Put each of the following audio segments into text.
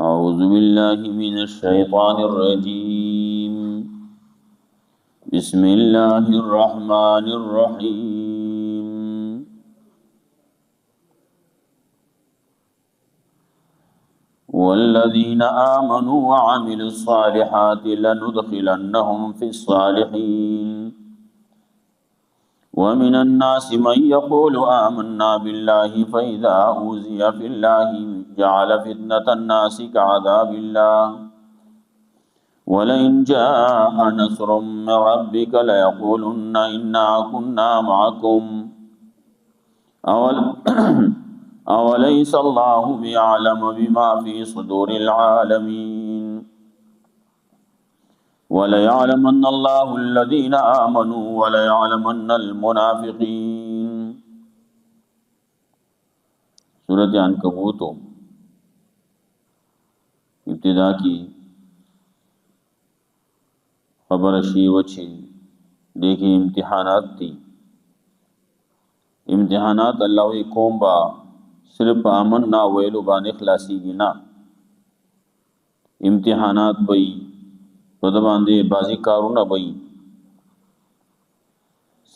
أعوذ بالله من الشيطان الرجيم بسم الله الرحمن الرحيم والذين آمنوا وعملوا الصالحات لندخلنهم في الصالحين ومن الناس من يقول آمنا بالله فإذا أوذي في الله جعل فتنة الناس كعذاب الله ولئن جاء نصر من ربك ليقولن إنا كنا معكم أوليس الله بيعلم بما في صدور العالمين وليعلمن الله الذين آمنوا وليعلمن المنافقين سورة عنکبوت ابتدا کی خبر شی وچی دیکھی امتحانات تھی امتحانات اللہ وی قوم با صرف آمن نا ویلو بان اخلاصی گی نا امتحانات بئی پدباندے بازی کارونا بئی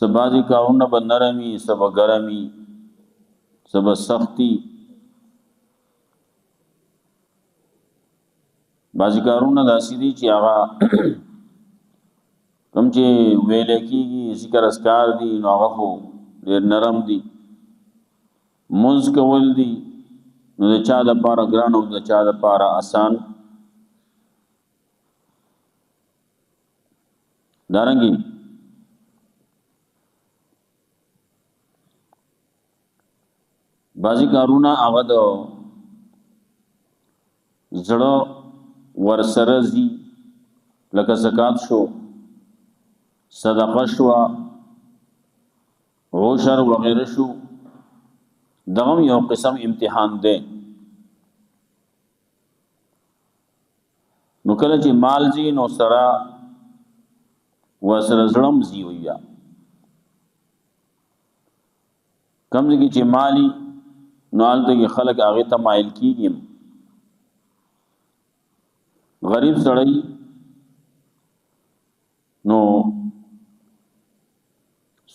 سب بازی کارونا با نرمی سب گرمی سب سختی بازی کارونا داسی دی چی آغا کم چی ویلے کی گی ذکر اسکار دی نو آغا خو دیر نرم دی منز کول دی نو دا چا دا پارا گرانو دا چا دا پارا آسان دارنگی بازی کارونا آغا دا زڑا ورسرزی لکه زکات شو صدقه شو عشر وغیرہ شو دغم یو قسم امتحان دے نو کله چې مال زی نو سرا ورسره زړم زی ویا کم زی چې مالی نو آلته خلق هغه ته مایل کیږي غریب سړی نو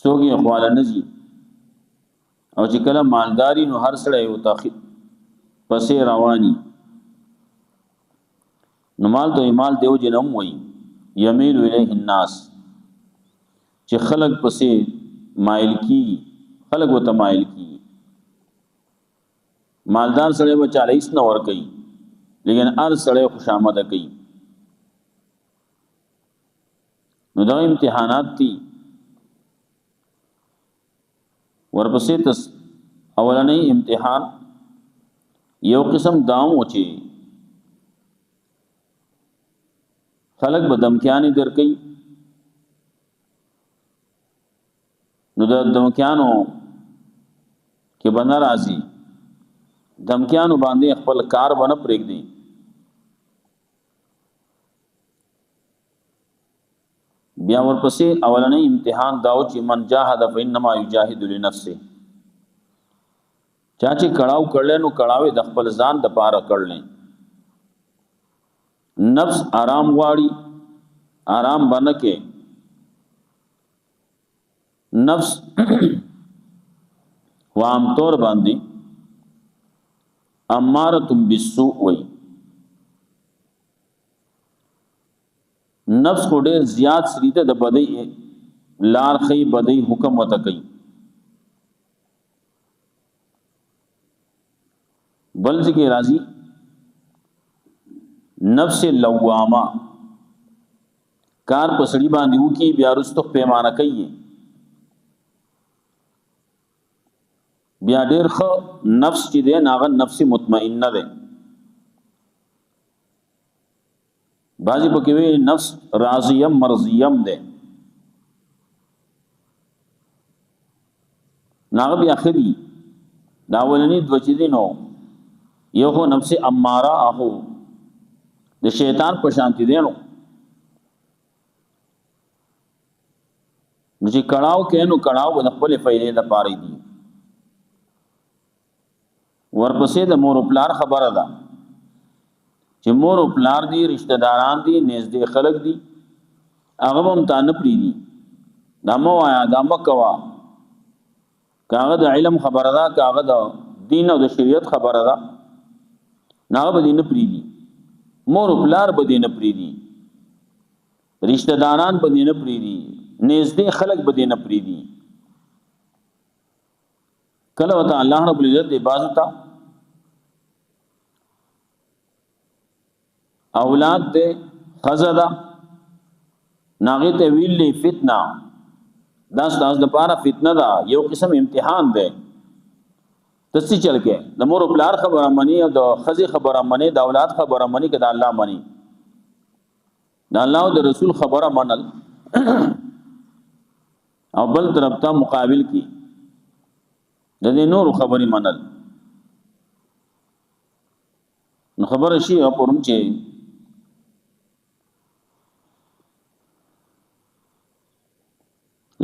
سوګي خواله نزي او چې کله مالداري نو هر سړی او تاخير پسې رواني نو مال ته مال دیو جنم وای یمیل الیه الناس چې خلق پسې مایل کی خلق وته مایل کی مالدار سړی و 40 نه ور کوي لیکن هر سړی خوشامد کوي نو دا امتحانات دي ورپسې تس اولنی امتحان یو قسم داو چې خلق به دمکیانی در کوي نو د دمکیانو کې بنا راځي دمکیانو باندې خپل کار بنه پرېږدي بیا ورپسې اولنی امتحان داو چې من جاهد فانما یجاهد لنفسه چا چې کړهو کړل نو کړهوي د خپل ځان د پاره کړل نفس آرام غواړي آرام بنکه نفس وام طور باندې امارتم بالسوء وای نفس کو ډېر زیات سریته د بدی لار خی بدی حکم وته کوي بل ذکر راضی نفس لوامه کار پسړی باندې وکي بیا رستو پیمانه کوي بیا ډېر خو نفس چې دی ناغه نفس مطمئنه ده بعضی پکې وی نفس راضیم مرضیم ده ناغه بیا خدي دا ولني د وچې دي نو یو خو نفس اماره اهو د شیطان په شانتی دی نو چې کړهو کې نو کړهو د خپل فائدې د پاره دي ورپسې د مور پلار خبره ده چې مور او پلار دي رشتہ داران دي نږدې خلق دي هغه هم تا نه پریدي دا مو آیا دا مکوا کاغه د علم خبره ده کاغه د دین او د شریعت خبره ده نه به دین پریدي مور او پلار به دین پریدي رشتہ داران به دین پریدي نږدې خلق به دین پریدي کله وته الله رب العزت دی عبادت اولاد دے خزدا ناغی ته ویلی فتنه داس د پاره فتنه دا یو قسم امتحان دی تسی چل کې د مور پلار خبره منی او د خزي خبره منی د اولاد خبره منی کدا الله منی د الله او د رسول خبره منل او بل طرف ته مقابل کی د دې نور خبري منل نو خبره شي او پرم چې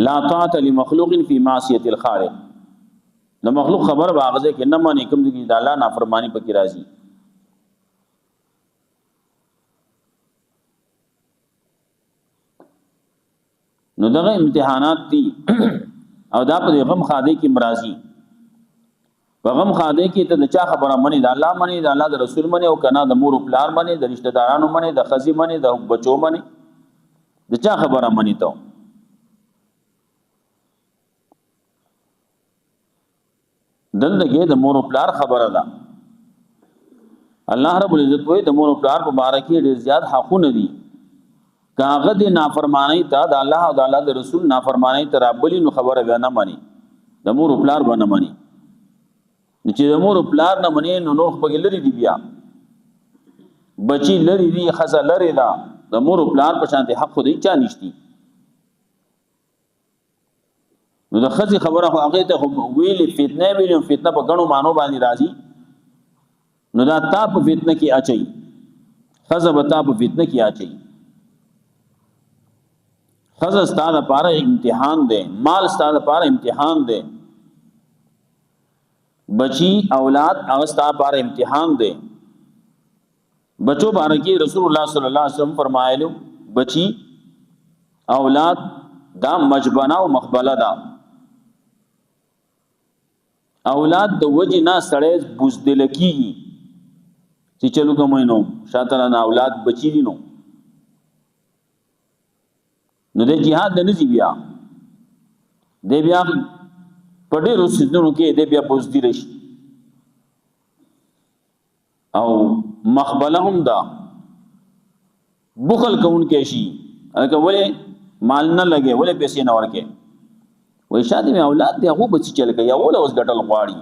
لا طاعت لمخلوق فی معصیت الخالق د مخلوق خبر باغزه کې نه مانی کوم دي د الله نافرمانی پکې راځي نو دغه امتحانات دي او دا په غم خاده کې مرাজি په غم خاده کې ته د چا خبره منی د الله منی د الله د رسول منی او کنا د مور او پلار منی د رشتہ دارانو منی د خزي منی د بچو منی د چا خبره منی ته دلته د مور او پلار خبره ده الله رب العزت وې د مور او پلار په باره کې ډېر زیات حقونه دي کاغه د نافرمانی ته د الله او د الله د رسول نافرمانی ته رابلی نو خبره بیا نه مانی د مور او پلار باندې مانی چې د مور او پلار نه مانی نو نوخ په لري دی بیا بچی لري دی خزه لري دا د مور او پلار په شان حق خو دی چا نشتی نو د خزي خبره خو هغه ته ویلي فتنه ویلي فتنه په غنو مانو باندې راځي نو دا تا په فتنه کې اچي خزه به تا په فتنه کې اچي خزه ستاسو لپاره امتحان دی مال ستاسو لپاره امتحان دی بچی اولاد هغه ستاسو لپاره امتحان دی بچو بارکی رسول الله صلی الله علیه وسلم فرمایلو بچی اولاد دا مجبنه او مخبله ده اولاد د وجه نه سړی بوزدل کیږي چې چلو کوم نو شاته نه اولاد بچی دي نو د جهاد نه نزي بیا د بیا پډې روسونو کې د بیا بوزدل شي او مخبلهم دا بخل کون کې شي هغه ولې مال نه لګي ولې پیسې نه ورکې وای شادي مې اولاد دی هغه بچی چل کوي اول اوس ګټل غواړي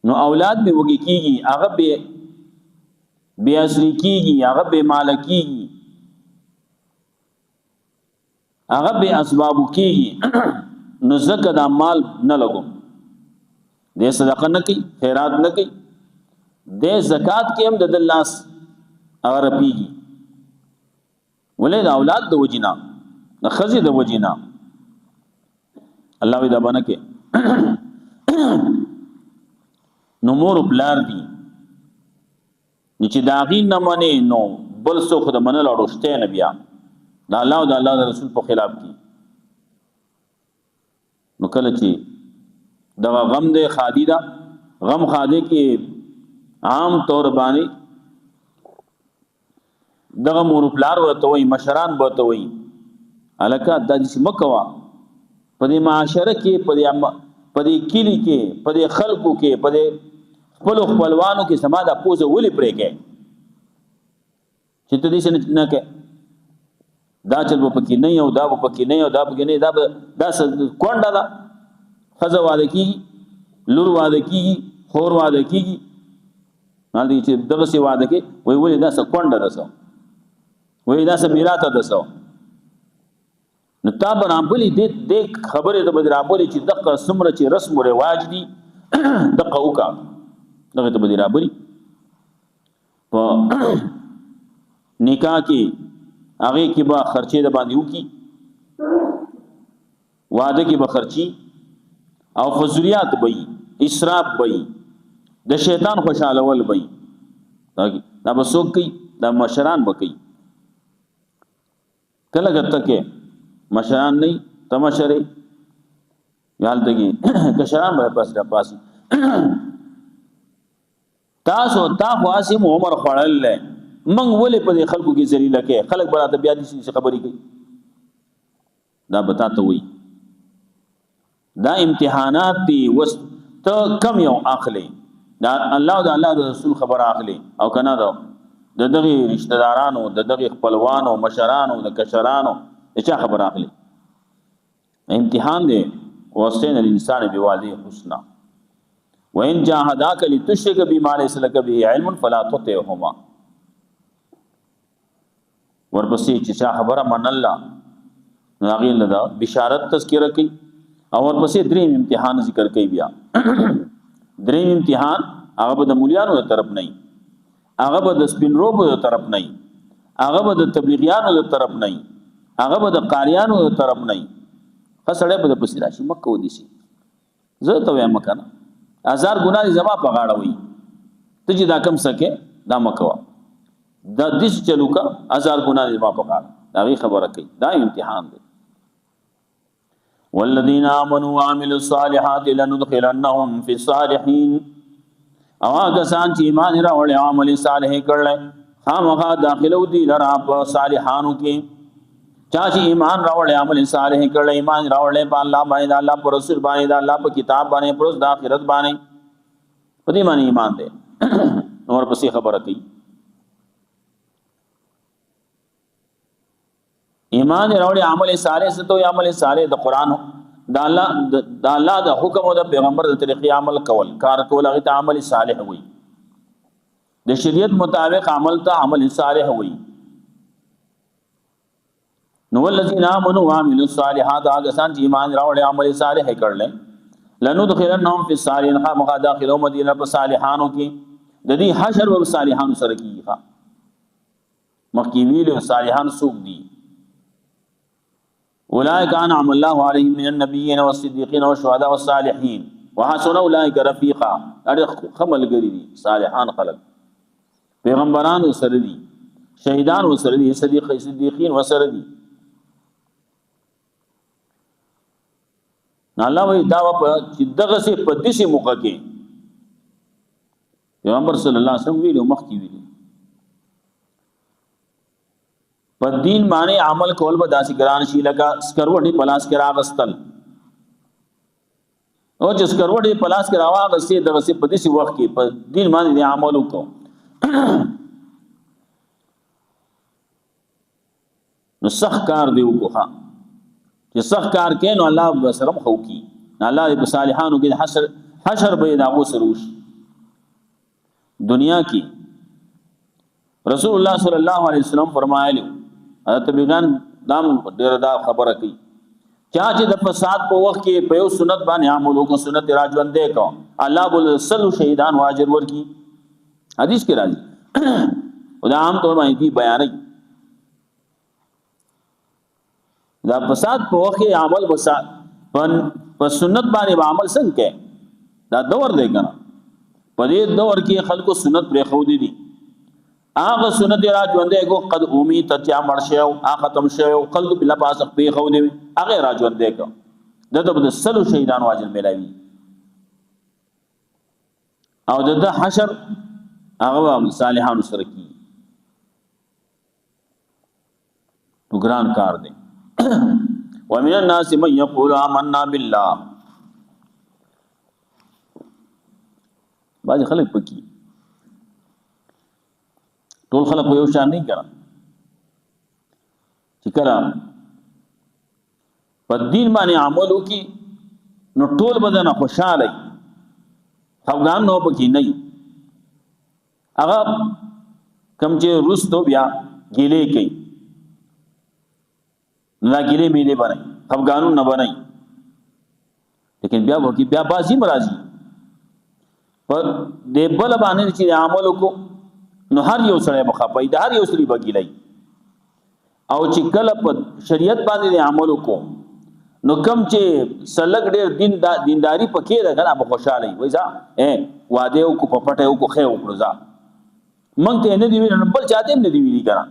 نو اولاد به وږي کیږي هغه به اصلي کیږي هغه به مال کیږي هغه به اسباب کیږي نو زکه د مال نه لګو د صدقه نه کوي خیرات نه کوي د زکات کې هم د لاس اگر پیږي ولې د اولاد د وجینا د خزي د وجینا الله دې باندې کې نو مور پلار دي چې داغي نه منی نو بل څه خود منل اورشته نه بیا د الله او د الله د رسول په خلاف کی نو کله چې دا غم دې خادي دا غم خاده کې عام طور باندې دغه مور پلار ورته وي مشران ورته وي الکه د دې مکوا په دې معاشره کې په دې کلی کې په دې خلکو کې په دې خپلوانو کې سما د پوزه ولي پرې کې چې ته دې نه کې دا چل په کې نه یو دا په کې نه یو دا په کې نه دا کونډه دا خزه واده کیږي لور واده کیږي خور واده کیږي نه دي چې دغه سی واده کې وای ولې دا څه کونډه ده سو وای دا څه میراته ده سو نو تا برابرلی دې خبره د بدرابرلی چې دغه سمره چې رسم او رواج دي دغه وکا دغه ته بدرابرلی په نکاح کې هغه کې به خرچې د باندې وکي واده کې به خرچي او فضولیات به اسراف به د شیطان خوشاله ول وي دا به څوک کوي دا مشران به کوي کله ګټه کې مشران نه تمشري یال دګي کشران به پاس را پاس تاسو تا واسم عمر خړل من ولې په خلکو کې ذلیل کې خلک براته بیا دي خبرې کوي دا بتاته وي دا امتحانات دي وس ته کم یو اخلي دا الله او الله رسول خبر اخلي او کنه دا د دغه رشتہ دارانو د دغه خپلوانو مشرانو د کشرانو اچا خبر اخلي امتحان دی واسطین الانسان بوالده حسنا وان جاهداك لتشرك بما ليس لك به علم فلا تطعهما ورپسې چې خبره من الله ناغي لدا بشارت تذکرہ کوي او ورپسې دریم امتحان ذکر کوي بیا دریم امتحان هغه د مولیانو تر طرف نه هغه د سپین روبو تر طرف نه هغه د تبلیغیانو تر طرف نه هغه د قاریانو تر طرف نه خسړې په پسې راشي مکه ودی شي زه ته وایم کنه هزار ګناه زما په غاړه وي ته چې دا کم سکے دا مکوا دا دیس چلو کا هزار ګناه زما په غاړه دا خبره کوي دا امتحان دی والذین آمنوا وعملوا الصالحات لندخلنهم في الصالحين او هغه سان چې ایمان راوړل او عمل صالح کړل خامخا داخلو دي لرا په صالحانو کې چا چې ایمان راوړل عمل صالح کړل ایمان راوړل په الله باندې الله پر رسول باندې الله په کتاب باندې پر د آخرت باندې په دې باندې ایمان دې اور پسې خبره کوي ایمان راوړل عمل صالح څه ته عمل صالح د قران د الله د حکم او د پیغمبر د طریقې عمل کول کار کول هغه ته عمل صالح وي د شریعت مطابق عمل ته عمل صالح وي نو الذين امنوا وعملوا الصالحات هغه سان چې ایمان راوړل عمل صالح کړل لندخلنهم في الصالحين خامخا داخلو مدینه په صالحانو کې د دې حشر او صالحانو سره کیږي مخکې ویل صالحان سوق دي اولئک انعم الله عليهم من النبيين والصديقين والشهداء والصالحين وحسن اولئک رفیقا اړه خمل ګری دي صالحان خلق پیغمبران سره دي شهیدان سره دي صدیقین سره دي الله وی دا په دغه سي په دې سي موقع کې پیغمبر صلی الله علیه وسلم ویلو مخکې ویلو په دین باندې عمل کول به داسې ګران شي لکه سکروټي پلاس کې راغستل او چې سکروټي پلاس کې راغستې دغه سي په دې سي وخت کې په دین باندې عمل وکړو نو سخت کار دی وکړه چې سخت کار کین الله بسرم خو کی الله په صالحانو کې حشر به داغو سروش دنیا کې رسول الله صلی الله علیه وسلم فرمایلی حضرت بیگان دام ډیر دا خبره کوي چا چې د فساد په وخت کې په یو سنت باندې عمل وکړو سنت راځوندې کو الله بول سلو شهیدان واجر ورکی حدیث کې راځي دا عام طور باندې دی بیانې دا فساد په وخت کې عمل وسات په سنت باندې عمل څنګه کې دا دور دی کنه په دې دور کې خلکو سنت پرې خو دي هغه سنت راځوندې کو قد امید تیا مرشو ختم شو قلب بلا پاس پرې خو دي هغه راځوندې کو دغه سلو شهیدان واجب ملایوي او د حشر هغه صالحانو سره کی وګران کار دی ومن الناس من يقول آمنا بالله باندې خلک پکی ټول خلک یو شان نه کړه چې کړه په دین باندې عمل وکي نو ټول بدن خوشاله خفغان نو پکی نه هغه کم چې روستو بیا ګیلې کوي نا ګیلې میلې باندې خفغانو نه باندې لیکن بیا وکي بیا بازی مرাজি پر دې بل باندې چې عمل وکړو نو هر یو سره مخاپای د هر یو سری بګیلای او چې کله په شریعت باندې عمل وکړو نو کم چې سلګ ډېر دینداری پکې ده کنه په خوشاله وي ځا واده او کو پپټه او کو خې وکړو ځا مونږ ته نه دی ویل بل چاته نه دی ویلي کنه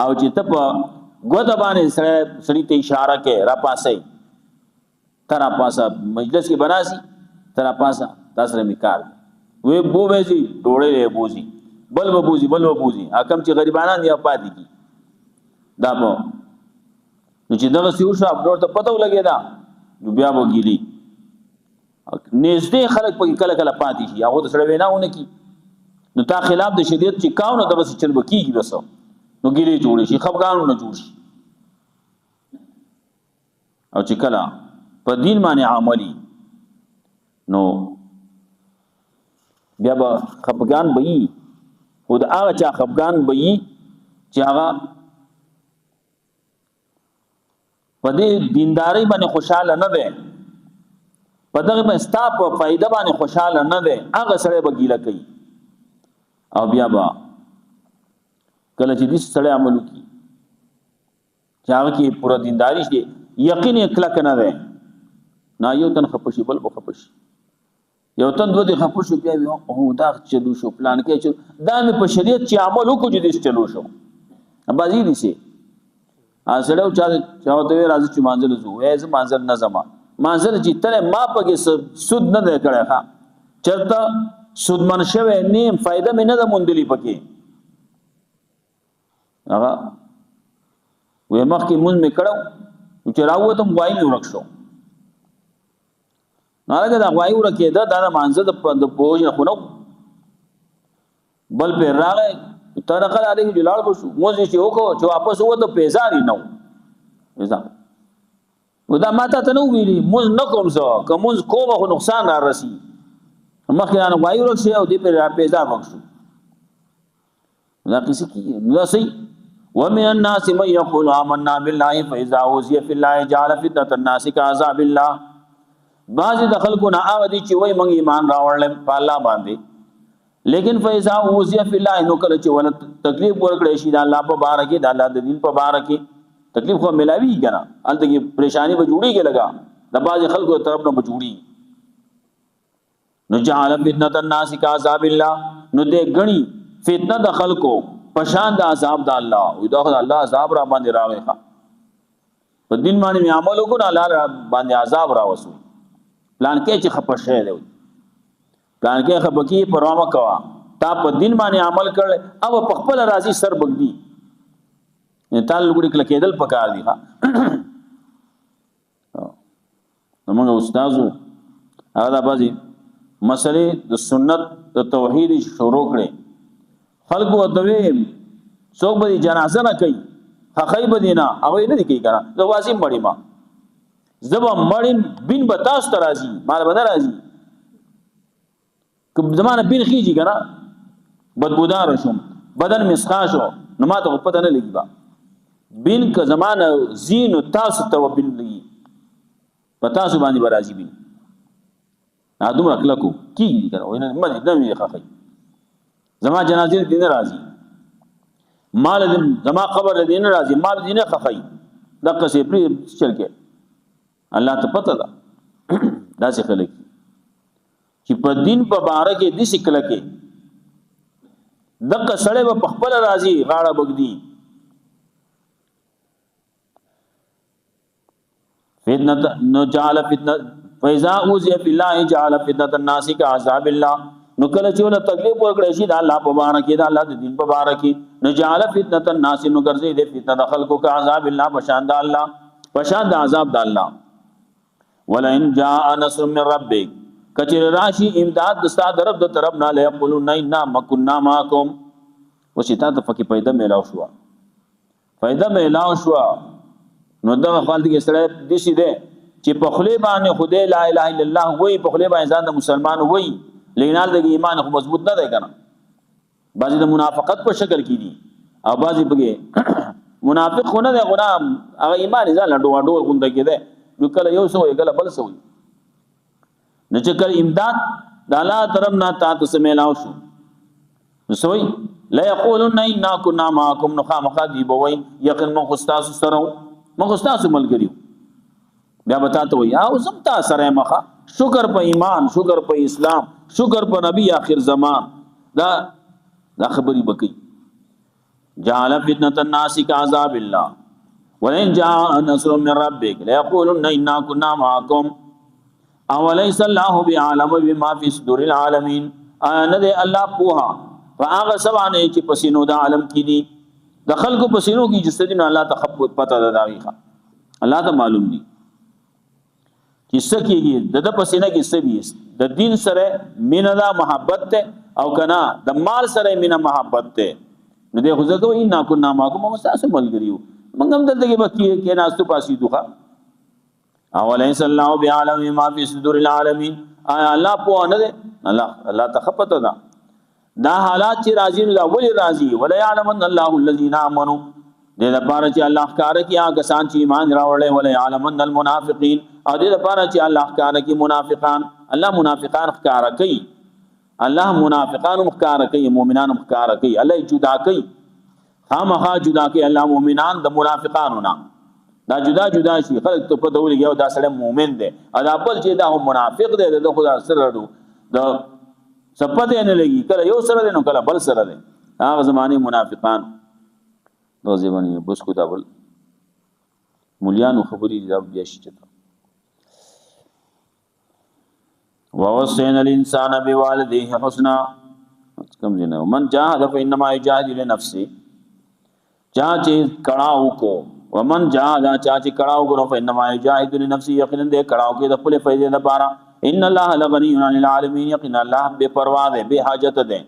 او چې ته په ګوته باندې سړی ته اشاره کې را پاسې تر پاسه مجلس کې بناسي تر پاسه تاسو میکار وې بو وېږي ډوړې بوزي بل بوزي حکم چې غریبانان یا پاتې کی دا په نو چې دغه سیو شو اپلوډ ته پته ولګی دا بیا وګیلی نږدې خلک په کله کله پاتې شي هغه سره ویناونه کی نو تا خلاف د شریعت چې کاو نو دغه چل بکیږي بس نو ګیلی جوړ شي خفګانونه جوړ شي او چې کله په دین باندې عملی نو بیا به خفګان بئی خو د هغه چا خفګان بئی چې هغه په دې دینداري باندې خوشاله نه ده په دغه باندې ستا په فائدہ باندې خوشاله نه ده هغه سره به ګیله کوي او بیا با کله چې دې سره عمل وکي چې هغه کې پوره دینداري شي یقین کلک نه ده نه یو تن خپشي بل خپشي یو تن دوه دي خپشي بیا او دا چلو شو پلان کې چې دا مې په شریعت چې عمل وکړو دې چلو شو بازی دي سي اسړو چا ته راځي چې مانځل زو ایز مانځل نه زما مانځل چې تل ما پکې سود نه ده کړه ها چرته سود منشوي نیم فائدہ مې نه ده مونډلی پکې هغه وې مخکې مونږ مې کړو چې راوته موبایل ورکشو نه هغه دا وایي ورکه دا د مانځل د بوج نه خونو بل په راغې طریقه علی جلال بشو موږ چې وکړو چې واپس وته پیزاري نو وځه ودا ماته ته نو ویلي موږ نه کوم څه کوم کومه نقصان را رسی مخکې نه وایو ورکشه او دې په پیزار وکړو دا کیسه کی نو صحیح ومن الناس من يقول آمنا بالله فاذا اوذي في الله جعل فتنه الناس كعذاب الله بعض دخلكنا اودي چې وای مونږ ایمان راوړل په الله باندې لیکن فیضا اوذی فی الله نو کله چې ول تکلیف ورکړې شي د الله په بار کې د الله د دین په بار کې تکلیف خو ملاوی کنه الته کې پریشانی به جوړی کې لگا د باز خلکو طرف نه بجوړي نو جعل فتنه الناس كعذاب الله نو دې غني فتنه د خلکو پشان د عذاب د الله او د الله عذاب را باندې راوي ښا په دین باندې عمل وکړه الله باندې عذاب راوسو پلان کې چې خپشه دی پلان کې خپکی پروا کوا تا په دین باندې عمل کړل او په خپل راضي سر بغدي تعال لګړي کله کېدل پکار دي ها موږ استادو هغه د بازي مسلې د سنت د توحید شروع کړي خلق ودوي څوک به جنازه نه کوي حقای بدینا او نه دي کوي کنه زه واسي مړی ما زبا مړین بن بتاس ترازی مال بدر راځي که زمانه بن خيږي کنه بدبودار شوم بدن مسخا شو نو ما ته پته نه لګي با بن که زمانه زین تاسو ته بن لګي پتا سو باندې برازي بن ادم اکلکو کیږي کنه وینه مې دمه خخي زما جنازه دین راځي مال دین زما قبر دین راځي مال دین خخي دغه سي پری چل کې الله ته پته ده دا څه خلک چې په دین په باره کې د شکل کې دغه سړی په خپل راځي غاړه بغدي فتنه نو جعل فتنه فاذا اوذي بالله جعل فتنه الناس كعذاب الله نو کله چې ول تکلیف ورکړي شي د الله په باره کې د الله د دین په باره کې نو جعل فتنه الناس نو ګرځي د فتنه خلقو كعذاب الله بشان د الله بشان د عذاب د الله ولئن جاء نصر من ربك کچر راشی امداد د استاد رب د طرف نه له یقولون انا مكنا معكم وشتا ته فکی پیدا میلاو شو نو دا خپل دې سره د شي ده چې په خلی باندې خدای لا اله الا الله وای په خلی باندې ځان د مسلمان وای لینال د ایمان خو مضبوط نه دی کنه بعضی د منافقت په شکل کې دي او بعضی بګي منافق خو نه دی غلام هغه ایمان ځان لډو غونډه کې ده نو کله یو سو یو کله بل سو نو چې کله امداد د الله طرف نه تاسو سمېلاو شو نو سوي لا يقولون انا كنا معكم نخامخ دي بوي یقین مو خستاسو سره مو خستاسو ملګریو بیا بتاته وي او زم تا سره مخه شکر په ایمان شکر په اسلام شکر په نبی آخر زمان دا خبري بکی جعل فتنة الناس كعذاب الله ولئن جاء نصر من ربك ليقولن إنا كنا معكم اوليس الله بعالم بما في صدور العالمين انا دے الله پوها فاغه سبانه چې پسینو د عالم کې دي د خلکو پسینو کې جس دین الله تخبط پته ده داغه الله ته معلوم دي چې سکیږي د پسینه کې سدي د دین سره مینا دا محبت ته او کنا د مال سره مینا محبت ته نو دې خو ځکه ان كنا معكم مستاسو ملګریو موږ هم دلته کې بکی کې ناستو پاسې دوه اولئک الله بعالم ما فی صدور العالمین الله په نه ده الله تخپته دا حالات چې راځي نو دا ولې راځي ولا يعلمن الله الذين امنوا دې لپاره چې الله ښکار کړي هغه سان چې ایمان راوړل ولا يعلمن المنافقین او دې لپاره چې الله ښکار کړي منافقان الله منافقان ښکار کوي الله منافقان ښکار کوي مؤمنان ښکار کوي الله جدا کوي خامخا جدا کوي الله مؤمنان د منافقانو نه دا جدا جدا شي خلک ته په ډول یو دا سره مؤمن دی ادا بل چې دا هم منافق دی د خدا سره ورو د سپته نه لګي کله یو سره دی نو کله بل سره دی هغه زماني منافقان دوزی باندې بس کو دا بل مليانو خبري دا بیا شي چته ووصينا الانسان بوالديه حسنا کم جن من جاهد فانما يجاهد لنفسه چا چې کړهو کو ومن جاهد چا چې کړهو کو فانما يجاهد لنفسه یقینا دې کړهو کې د خپل فائدې لپاره ان الله لغني عن العالمين یقینا الله بے پروا ده بے حاجت ده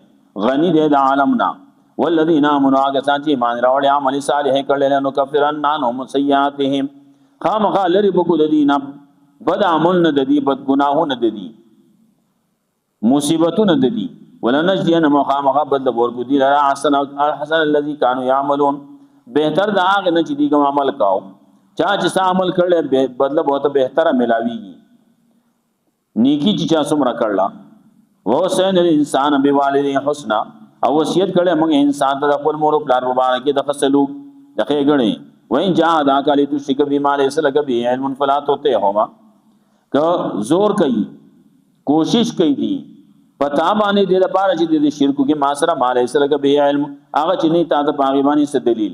غنی ده د عالمنا والذین آمنوا اگسان چې ایمان راوړل عمل صالح کړل نو کفرن عنهم سیئاتهم خامخا لري بکو د دین بد عمل نه د دې بد گناهونه نه د دې مصیبتونه د دې ولنجزین مخامخا بدل ورکو دي لرا حسن الذي كانوا يعملون بهتر دا هغه نه چې دې کوم عمل کاو چا چې عمل کړل بدل بہت بهتره ملاويږي نیکی چې چا څومره کړلا ووصينا الانسان بوالديه حسنا او وصیت کړه موږ انسان ته خپل مور او پلار مبارک د خصلو دغه غړي وین جاهدا کلی تو شک بما ليس لك به علم فلا تطيعهما که زور کوي کوشش کوي دي پتا باندې د لپاره چې د شرک کې ما سره ما ليس لك به علم هغه چې نه تا ته باغی باندې څه دلیل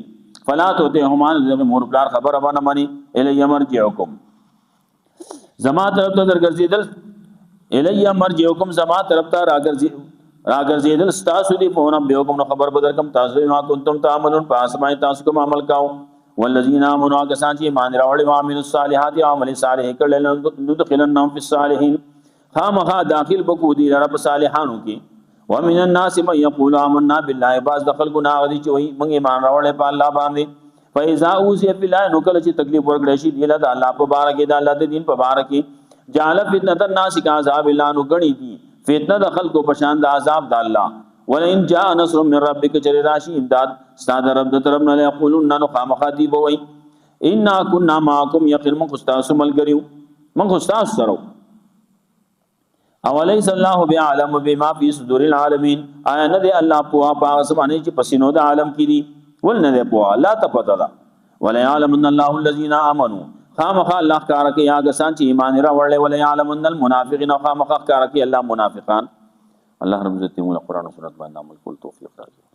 فلا تطيعهما د مور پلار خبره باندې مانی الی مرجعکم زما طرف ته درګرځیدل الی مرجعکم زما طرف ته راګرځیدل تاسو دی په نوم به کوم خبر بدر کم تاسو ما کنتم تعملون پاسمای تاسو کوم عمل کاو والذین آمنوا کسان چې ایمان راوړل او عملوا الصالحات او عمل صالح کړل ندخلنهم فی الصالحین خامخا داخل بکو دی رب صالحانو کې ومن الناس من یقول آمنا بالله بعض دخل گناہ دي چې وای موږ ایمان راوړل په الله باندې فاذا اوذي بالله نو کله چې تکلیف ورکړي شي دی الله الله په بارک دی الله د دین په بارک جعل فتنه الناس كعذاب الله نو غني دي فتنه د خلکو په شان د عذاب د الله ولئن جاء نصر من ربك چر راشي امداد استاد رب د طرف نه یقولون نو خامخادي بوي ان كنا معكم يقين من استاس ملګریو من استاس سره اوليس الله بعالم بما في صدور العالمين آیا نه دی الله په پاس باندې چې پسینو د عالم کې دي ول نه دی په الله ته پتا ده ولا يعلم ان الله الذين امنوا خامخ الله کار کوي هغه سان چې ایمان راوړل ولا يعلمن المنافقين خامخ کار کوي الله منافقان الله رب عزت موږ قرآن او سنت باندې عمل کول توفیق راکړي